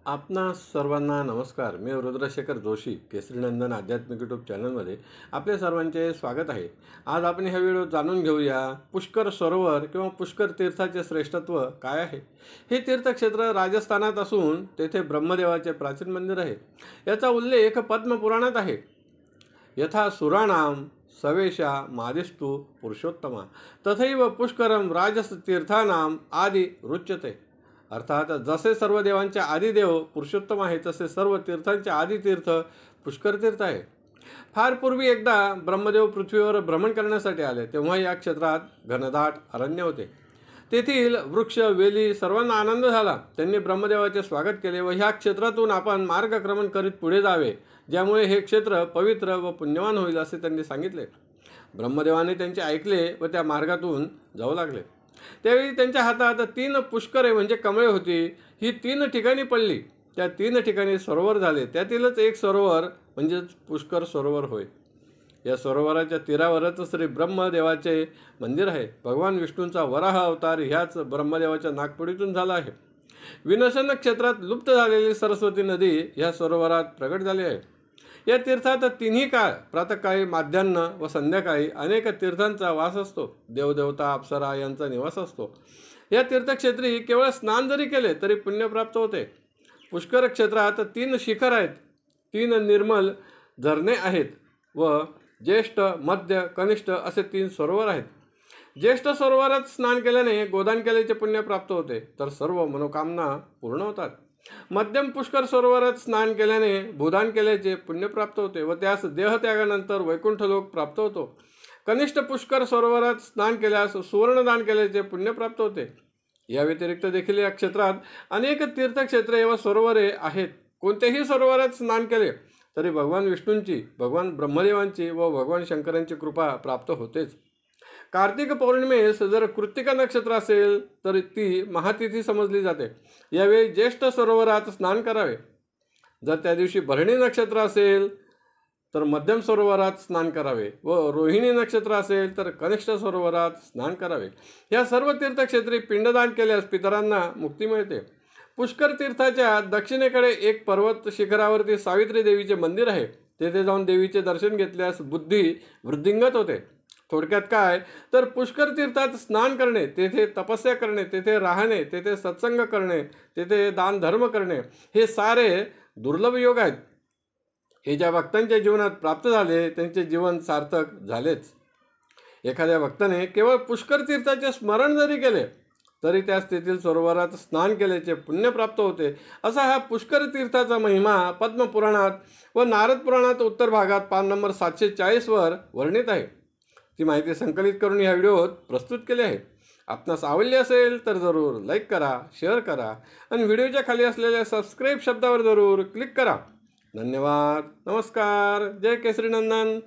आपणा सर्वांना नमस्कार. मी रुद्रशेखर जोशी केसरीनंदन आध्यात्मिक यूट्यूब चॅनलमध्ये आपले सर्वांचे स्वागत आहे. आज आपण हा व्हिडिओ जाणून घेऊया पुष्कर सरोवर किंवा पुष्कर तीर्थाचे श्रेष्ठत्व काय आहे. हे तीर्थक्षेत्र राजस्थानात असून तेथे ब्रह्मदेवाचे प्राचीन मंदिर आहे. याचा उल्लेख पद्मपुराणात आहे. यथा सुराणाम सवेशा मादिस्तु पुरुषोत्तमा तथैव पुष्करम राजसतीर्थानाम आदि रुच्यते. अर्थात जसे सर्व देवांचे आदिदेव पुरुषोत्तम आहे तसे सर्व तीर्थांचे आदितीर्थ पुष्कर तीर्थ आहे. फार पूर्वी एकदा ब्रह्मदेव पृथ्वीवर भ्रमण करण्यासाठी आले तेव्हा या क्षेत्रात घनदाट अरण्य होते. तेथील वृक्ष वेली सर्वांना आनंद झाला. त्यांनी ब्रह्मदेवाचे स्वागत केले व ह्या क्षेत्रातून आपण मार्गक्रमण करीत पुढे जावे, ज्यामुळे हे क्षेत्र पवित्र व पुण्यवान होईल असे त्यांनी सांगितले. ब्रह्मदेवाने त्यांचे ऐकले व त्या मार्गातून जाऊ लागले. त्यावेळी त्यांच्या हातात 3 पुष्करे म्हणजे कमळे होती. ही 3 ठिकाणी पडली. त्या 3 ठिकाणी सरोवर झाले. त्यातीलच एक सरोवर म्हणजेच पुष्कर सरोवर होय. या सरोवराच्या तीरावरच श्री ब्रह्मदेवाचे मंदिर आहे. भगवान विष्णूंचा वराह अवतार ह्याच ब्रह्मदेवाच्या नागपुडीतून झाला आहे. विनशन क्षेत्रात लुप्त झालेली सरस्वती नदी ह्या सरोवरात प्रगट झाली आहे. या तीर्थात तिन्ही काळ प्रातःकाळी, माध्यान्ह व संध्याकाळी अनेक तीर्थांचा वास असतो. देवदेवता, अप्सरा यांचा निवास असतो. या तीर्थक्षेत्री केवळ स्नान जरी केले तरी पुण्य प्राप्त होते. पुष्कर क्षेत्रात 3 शिखर आहेत, 3 निर्मल झरणे आहेत व ज्येष्ठ, मध्य, कनिष्ठ असे 3 सरोवर आहेत. ज्येष्ठ सरोवरात स्नान केल्याने गोदान केल्याचे पुण्य प्राप्त होते तर सर्व मनोकामना पूर्ण होतात. मध्यम पुष्कर सरोवरात स्नान केल्याने भूदान केल्याचे पुण्य प्राप्त होते व त्यास देहत्यागानंतर वैकुंठ लोक प्राप्त होतो. कनिष्ठ पुष्कर सरोवरात स्नान केल्यास सुवर्णदान केल्याचे पुण्य प्राप्त होते. या व्यतिरिक्त देखील या क्षेत्रात अनेक तीर्थक्षेत्रे व सरोवरे आहेत. कोणत्याही सरोवरात स्नान केले तरी भगवान विष्णूंची, भगवान ब्रह्मदेवांची व भगवान शंकरांची कृपा प्राप्त होतेच. कार्तिक पौर्णिमेस जर कृत्तिका नक्षत्र असेल तर ती महातिथी समजली जाते. यावेळी ज्येष्ठ सरोवरात स्नान करावे. जर त्या दिवशी भरणी नक्षत्र असेल तर मध्यम सरोवरात स्नान करावे व रोहिणी नक्षत्र असेल तर कनिष्ठ सरोवरात स्नान करावे. या सर्व तीर्थक्षेत्री पिंडदान केल्यास पितरांना मुक्ती मिळते. पुष्कर तीर्थाच्या दक्षिणेकडे एक पर्वत शिखरावरती सावित्री देवीचे मंदिर आहे. तेथे जाऊन देवीचे दर्शन घेतल्यास बुद्धी वृद्धिंगत होते. थोडक्यात काय तर पुष्कर तीर्थात स्नान करणे, तेथे तपस्या करणे, तेथे राहणे, तेथे सत्संग करणे, तेथे दान धर्म करणे हे सारे दुर्लभ योग आहेत. हे ज्या भक्तांच्या जीवनात प्राप्त झाले त्यांचे जीवन सार्थक झालेच. एखाद्या भक्ताने केवळ पुष्कर तीर्थाचे स्मरण जरी केले तरी त्यास तेथील सरोवरात स्नान केल्याचे पुण्य प्राप्त होते. असा हा पुष्कर तीर्थाचा महिमा पद्मपुराणात व नारद पुराणात उत्तर भागात पान नंबर 740 वर वर्णित आहे. ती माहिती संकलित करून या व्हिडिओत प्रस्तुत केली आहे. आपणास आवडली असेल तर जरूर लाईक करा, शेअर करा आणि व्हिडिओच्या खाली असलेल्या सबस्क्राईब शब्दावर जरूर क्लिक करा. धन्यवाद. नमस्कार. जय केसरीनंदन.